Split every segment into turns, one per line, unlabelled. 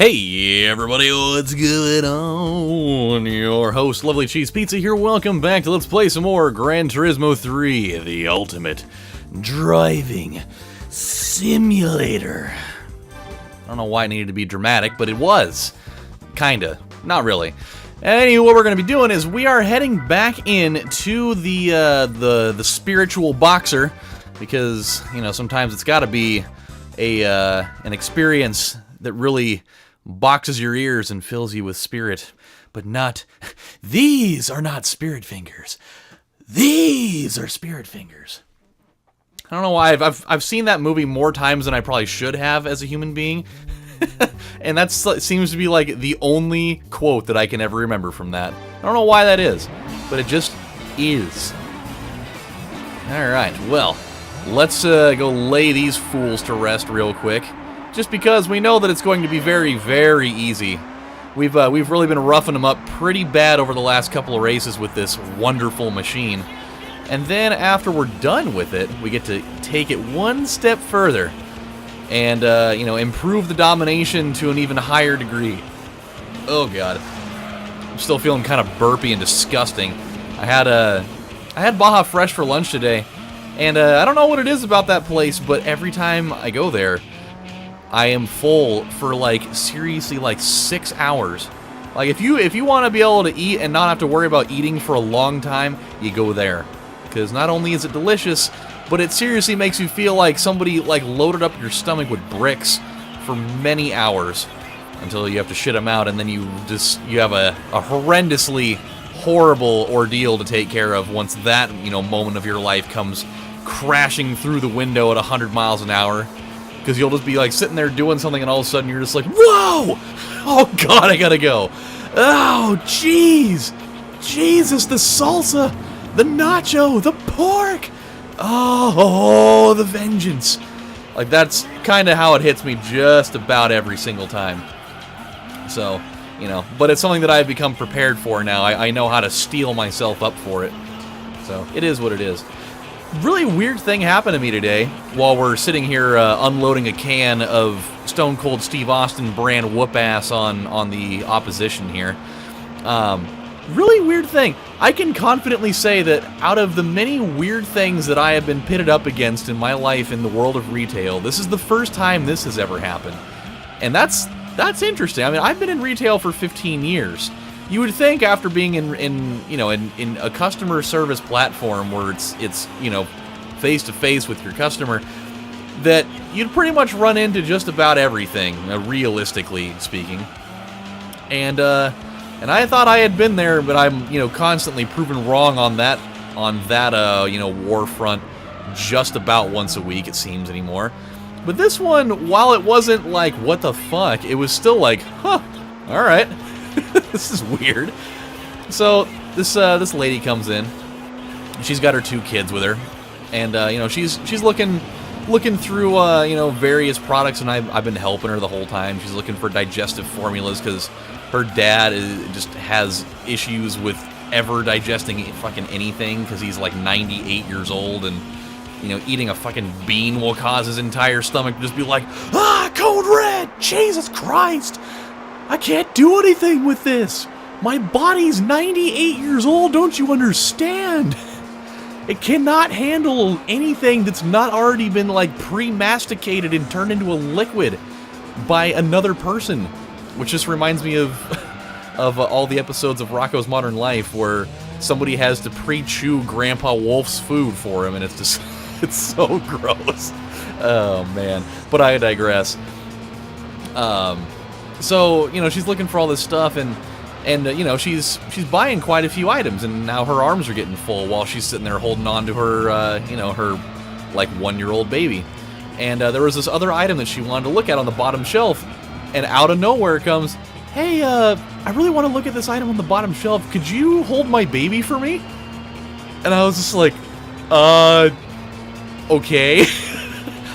Hey everybody, what's going on? Your host, LovelyCheesePizza here. Welcome back to Let's Play some more Gran Turismo 3, the ultimate driving simulator. I don't know why it needed to be dramatic, but it was. Kinda. Not really. Anyway, what we're going to be doing is we are heading back in to the spiritual boxer, because, you know, sometimes it's got to be an experience that really boxes your ears and fills you with spirit, but not. These are not spirit fingers. These are spirit fingers. I don't know why. I've seen that movie more times than I probably should have as a human being, and that seems to be like the only quote that I can ever remember from that. I don't know why that is, but it just is. All right, well, let's go lay these fools to rest real quick. Just because we know that it's going to be very, very easy. We've really been roughing them up pretty bad over the last couple of races with this wonderful machine. And then after we're done with it, we get to take it one step further and, you know, improve the domination to an even higher degree. Oh, God. I'm still feeling kind of burpy and disgusting. I had Baja Fresh for lunch today, and I don't know what it is about that place, but every time I go there, I am full for, like, seriously, like 6 hours. Like, if you want to be able to eat and not have to worry about eating for a long time, you go there. Because not only is it delicious, but it seriously makes you feel like somebody, like, loaded up your stomach with bricks for many hours until you have to shit them out, and then you have a horrendously horrible ordeal to take care of once that, you know, moment of your life comes crashing through the window at 100 miles an hour. Because you'll just be, like, sitting there doing something, and all of a sudden you're just like, whoa! Oh, God, I gotta go. Oh, jeez! Jesus, the salsa! The nacho! The pork! Oh, the vengeance! Like, that's kind of how it hits me just about every single time. So, you know, but it's something that I've become prepared for now. I know how to steel myself up for it. So, it is what it is. Really weird thing happened to me today while we're sitting here unloading a can of Stone Cold Steve Austin brand whoop-ass on the opposition here. Really weird thing. I can confidently say that out of the many weird things that I have been pitted up against in my life in the world of retail, this is the first time this has ever happened. And that's interesting. I mean, I've been in retail for 15 years. You would think after being in a customer service platform where it's you know, face to face with your customer, that you'd pretty much run into just about everything, realistically speaking. And I thought I had been there, but I'm, you know, constantly proven wrong on that you know, war front just about once a week, it seems, anymore. But this one, while it wasn't like what the fuck, it was still like, huh, all right. This is weird. So this lady comes in. She's got her 2 kids with her, and you know, she's looking through you know, various products, and I've been helping her the whole time. She's looking for digestive formulas because her dad just has issues with ever digesting fucking anything because he's like 98 years old, and you know, eating a fucking bean will cause his entire stomach to just be like, code red, Jesus Christ. I can't do anything with this. My body's 98 years old, don't you understand? It cannot handle anything that's not already been, like, pre-masticated and turned into a liquid by another person. Which just reminds me of all the episodes of Rocko's Modern Life where somebody has to pre-chew Grandpa Wolf's food for him, and it's just, it's so gross. Oh, man. But I digress. So, you know, she's looking for all this stuff, and you know, she's buying quite a few items, and now her arms are getting full while she's sitting there holding on to her, you know, her, like, 1-year-old baby. And there was this other item that she wanted to look at on the bottom shelf, and out of nowhere comes, hey, I really want to look at this item on the bottom shelf. Could you hold my baby for me? And I was just like, okay.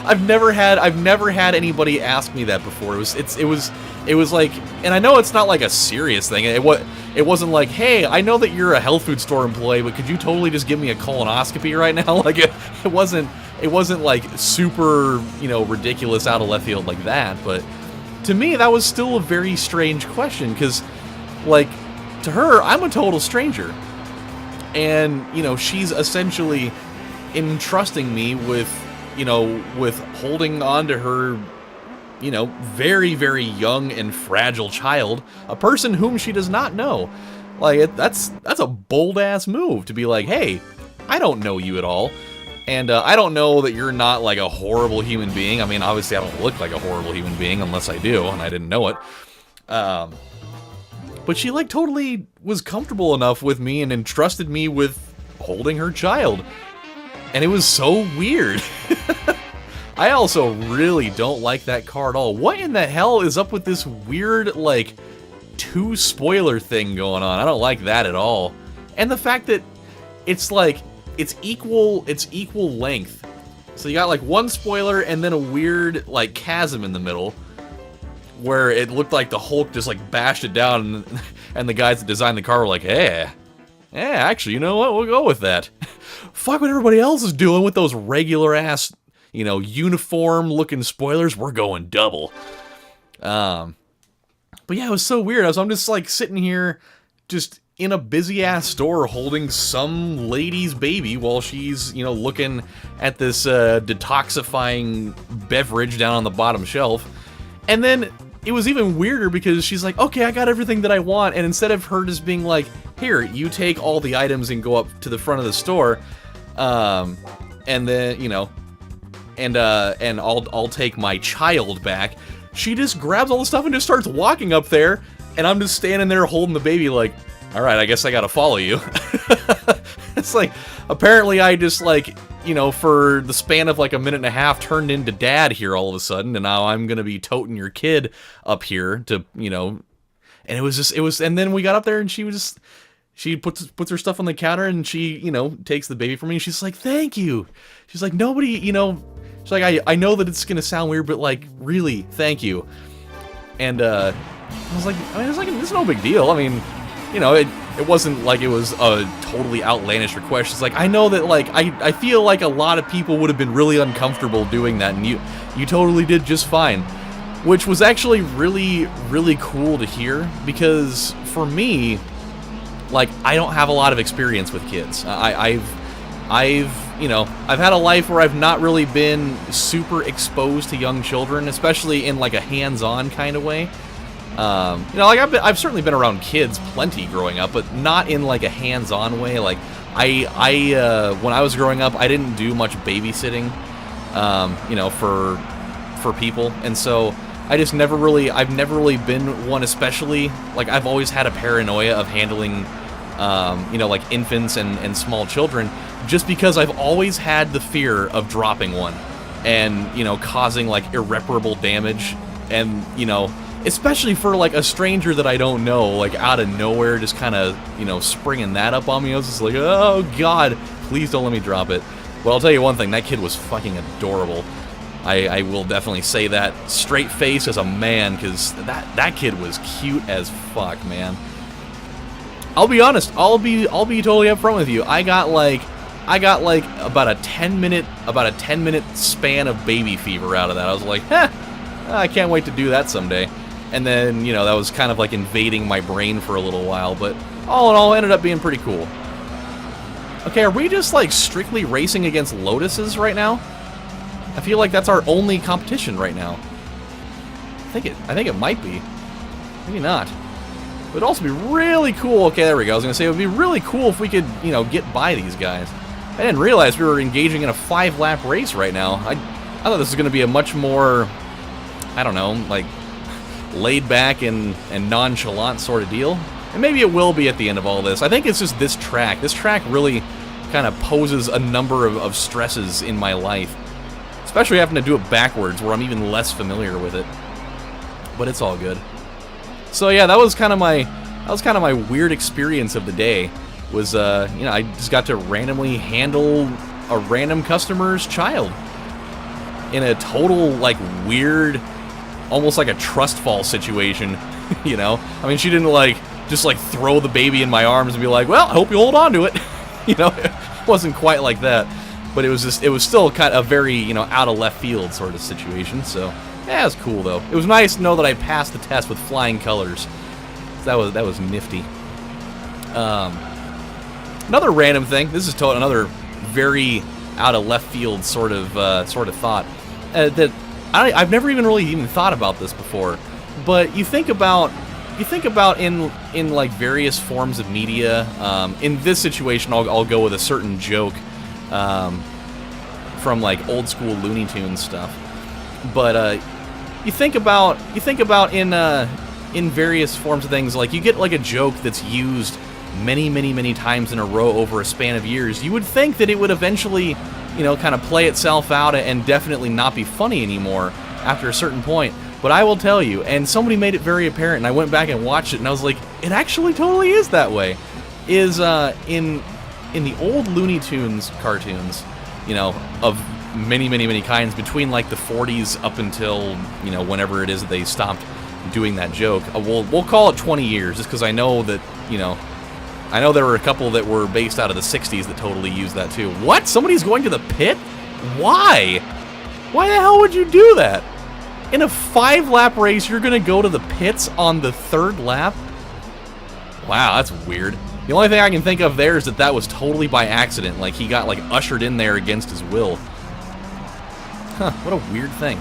I've never had anybody ask me that before. It was like, and I know it's not like a serious thing. It wasn't like, hey, I know that you're a health food store employee, but could you totally just give me a colonoscopy right now? Like it wasn't like super, you know, ridiculous out of left field like that. But to me, that was still a very strange question, because, like, to her, I'm a total stranger. And, you know, she's essentially entrusting me with, you know, with holding on to her, you know, very, very young and fragile child, a person whom she does not know. Like, that's a bold-ass move to be like, hey, I don't know you at all. And I don't know that you're not, like, a horrible human being. I mean, obviously I don't look like a horrible human being unless I do, and I didn't know it. But she, like, totally was comfortable enough with me and entrusted me with holding her child. And it was so weird. I also really don't like that car at all. What in the hell is up with this weird, like, 2 spoiler thing going on? I don't like that at all. And the fact that it's, like, it's equal length. So you got, like, 1 spoiler and then a weird, like, chasm in the middle, where it looked like the Hulk just, like, bashed it down, and the guys that designed the car were like, hey, yeah, actually, you know what, we'll go with that. Fuck what everybody else is doing with those regular-ass, you know, uniform-looking spoilers, we're going double. But yeah, it was so weird. I'm just, like, sitting here, just in a busy-ass store holding some lady's baby while she's, you know, looking at this detoxifying beverage down on the bottom shelf. And then it was even weirder because she's like, okay, I got everything that I want, and instead of her just being like, here, you take all the items and go up to the front of the store, and then, you know, and I'll take my child back, she just grabs all the stuff and just starts walking up there, and I'm just standing there holding the baby like, alright, I guess I gotta follow you. It's like, apparently I just, like, you know, for the span of like a minute and a half turned into dad here all of a sudden, and now I'm gonna be toting your kid up here to, you know, and and then we got up there and she puts her stuff on the counter and she, you know, takes the baby from me and she's like, thank you. She's like, nobody, you know, she's like, I know that it's gonna sound weird, but like, really, thank you. And, I was like, it's no big deal. I mean, you know, it wasn't like it was a totally outlandish request. It's like, I know that, like, I feel like a lot of people would have been really uncomfortable doing that, and you totally did just fine. Which was actually really, really cool to hear, because for me, like, I don't have a lot of experience with kids. I've you know, I've had a life where I've not really been super exposed to young children, especially in, like, a hands-on kind of way. You know, like, I've certainly been around kids plenty growing up, but not in, like, a hands-on way. Like, when I was growing up, I didn't do much babysitting, you know, for people, and so I've never really been one, especially, like, I've always had a paranoia of handling, you know, like, infants and small children, just because I've always had the fear of dropping one, and, you know, causing, like, irreparable damage, and, you know, especially for, like, a stranger that I don't know, like, out of nowhere, just kind of, you know, springing that up on me. I was just like, oh, God, please don't let me drop it. Well, I'll tell you one thing, that kid was fucking adorable. I will definitely say that straight face as a man, because that kid was cute as fuck, man. I'll be honest, I'll be totally upfront with you. I got like about a 10-minute span of baby fever out of that. I was like, I can't wait to do that someday. And then, you know, that was kind of like invading my brain for a little while, but all in all, it ended up being pretty cool. Okay, are we just, like, strictly racing against Lotuses right now? I feel like that's our only competition right now. I think it might be. Maybe not. It would also be really cool. Okay, there we go. I was gonna say it would be really cool if we could, you know, get by these guys. I didn't realize we were engaging in a 5-lap race right now. I thought this was gonna be a much more, I don't know, like, laid back and nonchalant sort of deal. And maybe it will be at the end of all this. I think it's just this track. This track really kind of poses a number of stresses in my life. Especially having to do it backwards, where I'm even less familiar with it. But it's all good. So yeah, that was kind of my weird experience of the day. Was you know, I just got to randomly handle a random customer's child in a total, like, weird, almost like a trust fall situation. You know, I mean, she didn't, like, just, like, throw the baby in my arms and be like, well, I hope you hold on to it. You know, it wasn't quite like that. But it was still kind of a very, you know, out of left field sort of situation. So Yeah, it was cool though. It was nice to know that I passed the test with flying colors. That was nifty. Another random thing. This is another very out of left field sort of thought that I've never even thought about this before. But you think about in like various forms of media. In this situation, I'll go with a certain joke from like old school Looney Tunes stuff. But you think about in various forms of things, like you get like a joke that's used many times in a row over a span of years. You would think that it would eventually, kind of play itself out and definitely not be funny anymore after a certain point. But I will tell you, and somebody made it very apparent, and I went back and watched it, and I was like, it actually totally is that way. Is in the old Looney Tunes cartoons, of many kinds, between like the 40s up until whenever it is that they stopped doing that joke. We'll call it 20 years, just because I know that I know there were a couple that were based out of the 60s that totally used that too. What? Somebody's going to the pit? Why? Why the hell would you do that? In a 5-lap race, you're going to go to the pits on the 3rd lap? Wow, that's weird. The only thing I can think of there is that was totally by accident. Like, he got, like, ushered in there against his will. Huh, what a weird thing.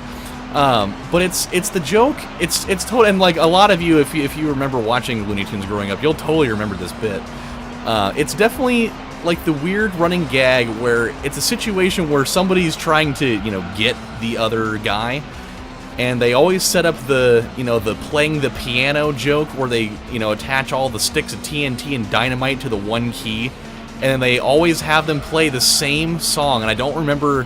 But it's the joke. It's totally, and like a lot of you, if you remember watching Looney Tunes growing up, you'll totally remember this bit. It's definitely like the weird running gag where it's a situation where somebody's trying to, get the other guy, and they always set up the playing the piano joke where they, attach all the sticks of TNT and dynamite to the one key, and then they always have them play the same song, and I don't remember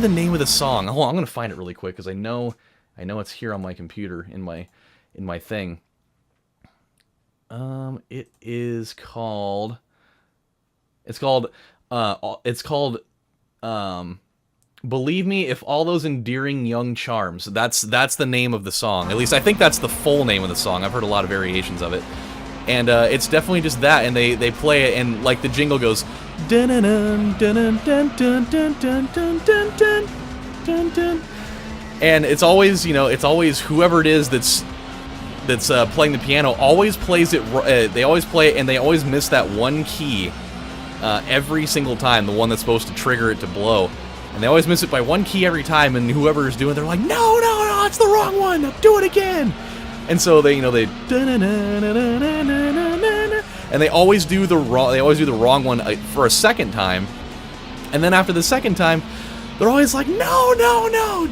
the name of the song. Hold on, I'm gonna find it really quick because I know it's here on my computer in my thing. It is called. It's called. Believe Me If All Those Endearing Young Charms. That's the name of the song. At least I think that's the full name of the song. I've heard a lot of variations of it. And it's definitely just that, and they play it, and like the jingle goes, dun dun dun dun dun dun dun dun dun dun dun dun, and it's always whoever it is that's playing the piano always plays it. They always play it, and they always miss that one key every single time, the one that's supposed to trigger it to blow, and they always miss it by one key every time. And whoever is doing it, they're like, no, it's the wrong one. Do it again. And so they and they always do the wrong one for a second time, and then after the second time, they're always like, no,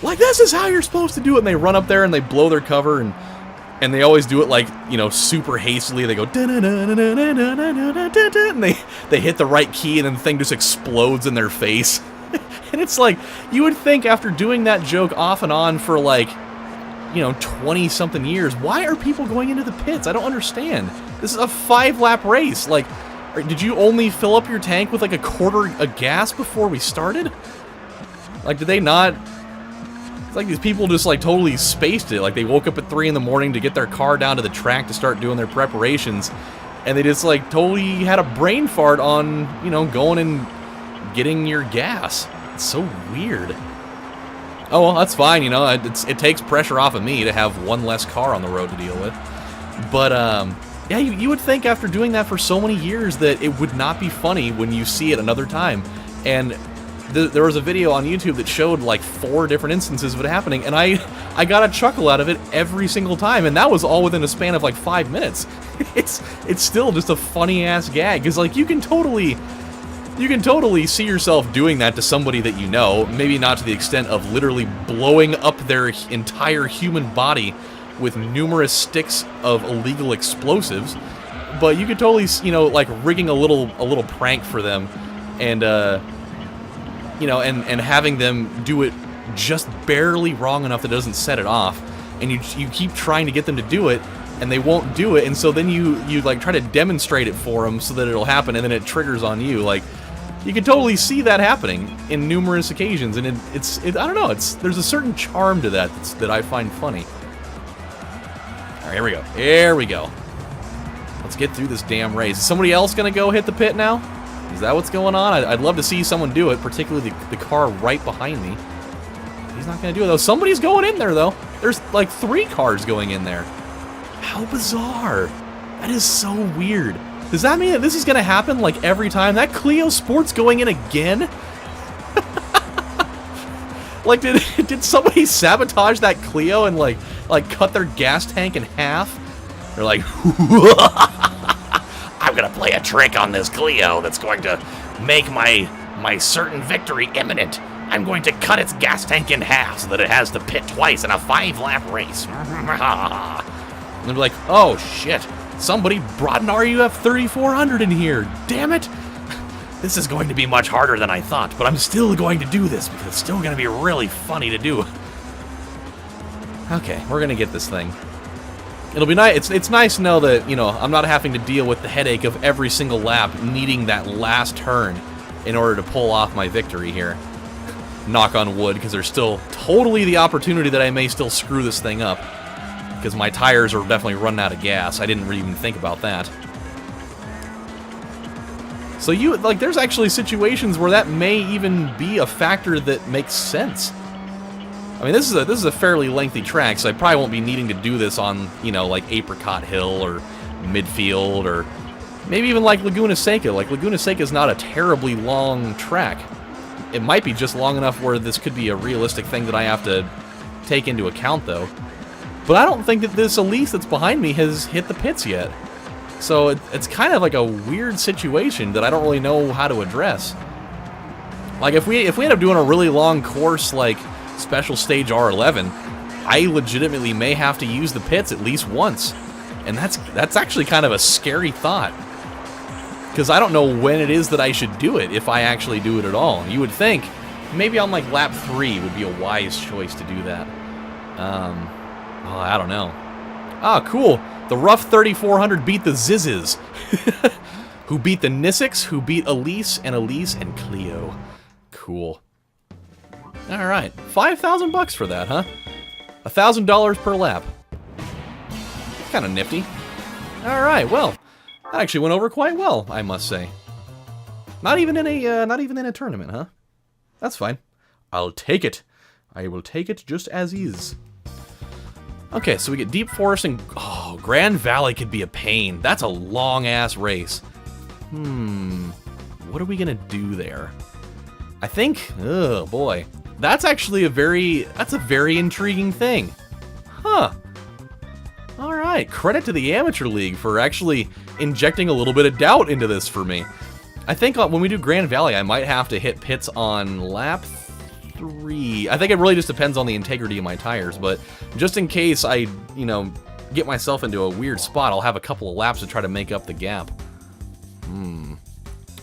like this is how you're supposed to do it. And they run up there and they blow their cover, and they always do it like super hastily. They go and they hit the right key, and then the thing just explodes in their face. And it's like, you would think after doing that joke off and on for like 20-something years, why are people going into the pits? I don't understand. This is a 5-lap race. Like, did you only fill up your tank with like a quarter of gas before we started? Like, did they not? It's like these people just like totally spaced it. Like, they woke up at 3 in the morning to get their car down to the track to start doing their preparations, and they just like totally had a brain fart on going and getting your gas. It's so weird. Oh, well, that's fine, it takes pressure off of me to have one less car on the road to deal with. But, yeah, you would think after doing that for so many years that it would not be funny when you see it another time. And there was a video on YouTube that showed, like, 4 different instances of it happening, and I got a chuckle out of it every single time, and that was all within a span of, like, 5 minutes. It's still just a funny-ass gag, because, like, you can totally see yourself doing that to somebody that you know, maybe not to the extent of literally blowing up their entire human body with numerous sticks of illegal explosives, but you could totally, like rigging a little prank for them, and and having them do it just barely wrong enough that it doesn't set it off, and you keep trying to get them to do it, and they won't do it, and so then you like try to demonstrate it for them so that it'll happen, and then it triggers on you. Like, you can totally see that happening in numerous occasions, and I don't know, there's a certain charm to that I find funny. All right, here we go. Let's get through this damn race. Is somebody else gonna go hit the pit now? Is that what's going on? I'd love to see someone do it, particularly the car right behind me. He's not going to do it, though. Somebody's going in there, though. There's, like, 3 cars going in there. How bizarre. That is so weird. Does that mean that this is going to happen, like, every time? That Clio Sport's going in again? Like, did somebody sabotage that Clio and, like cut their gas tank in half? They're like, I'm going to play a trick on this Clio that's going to make my certain victory imminent. I'm going to cut its gas tank in half so that it has to pit twice in a 5-lap race. And they're like, oh shit, somebody brought an RUF 3400 in here. Damn it. This is going to be much harder than I thought, but I'm still going to do this because it's still going to be really funny to do. Okay, we're going to get this thing. It'll be nice. It's nice to know that, you know, I'm not having to deal with the headache of every single lap needing that last turn in order to pull off my victory here. Knock on wood, because there's still totally the opportunity that I may still screw this thing up. Because my tires are definitely running out of gas. I didn't really even think about that. So there's actually situations where that may even be a factor that makes sense. I mean, this is a fairly lengthy track, so I probably won't be needing to do this on, you know, like Apricot Hill or Midfield or maybe even like Laguna Seca. Like, Laguna Seca is not a terribly long track. It might be just long enough where this could be a realistic thing that I have to take into account, though. But I don't think that this Elise that's behind me has hit the pits yet. So it's kind of like a weird situation that I don't really know how to address. Like, if we end up doing a really long course like Special Stage R11, I legitimately may have to use the pits at least once. And that's actually kind of a scary thought. Because I don't know when it is that I should do it, if I actually do it at all. You would think maybe on like lap 3 would be a wise choice to do that. Oh, I don't know. Ah, cool. The Rough 3400 beat the Zizzes. Who beat the Nissix, who beat Elise and Clio. Cool. Alright, 5,000 bucks for that, huh? $1,000 per lap. Kind of nifty. Alright, well, that actually went over quite well, I must say. Not even in a tournament, huh? That's fine. I'll take it. I will take it just as is. Okay, so we get Deep Forest and... Oh, Grand Valley could be a pain. That's a long-ass race. What are we gonna do there? I think... Oh, boy. That's actually a very intriguing thing. Huh. Alright, credit to the Amateur League for actually injecting a little bit of doubt into this for me. I think when we do Grand Valley, I might have to hit pits on lap 3. I think it really just depends on the integrity of my tires, but just in case I, you know, get myself into a weird spot, I'll have a couple of laps to try to make up the gap.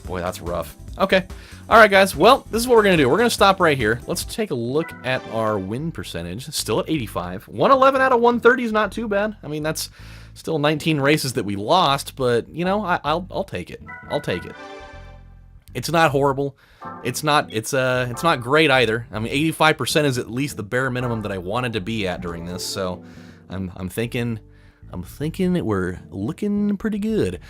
Boy, that's rough. Okay. Alright, guys. Well, this is what we're going to do. We're going to stop right here. Let's take a look at our win percentage. Still at 85. 111 out of 130 is not too bad. I mean, that's still 19 races that we lost, but, you know, I'll take it. I'll take it. It's not horrible. It's not great either. I mean, 85% is at least the bare minimum that I wanted to be at during this, so I'm thinking that we're looking pretty good.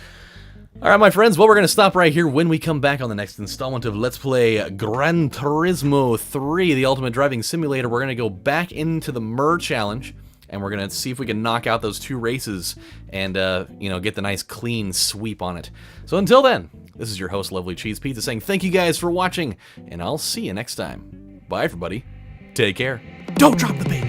Alright, my friends, well, we're going to stop right here. When we come back on the next installment of Let's Play Gran Turismo 3, the Ultimate Driving Simulator, we're going to go back into the Mur Challenge, and we're going to see if we can knock out those 2 races and, you know, get the nice clean sweep on it. So until then, this is your host, LovelyCheesePizza, saying thank you guys for watching, and I'll see you next time. Bye, everybody. Take care. Don't drop the baby.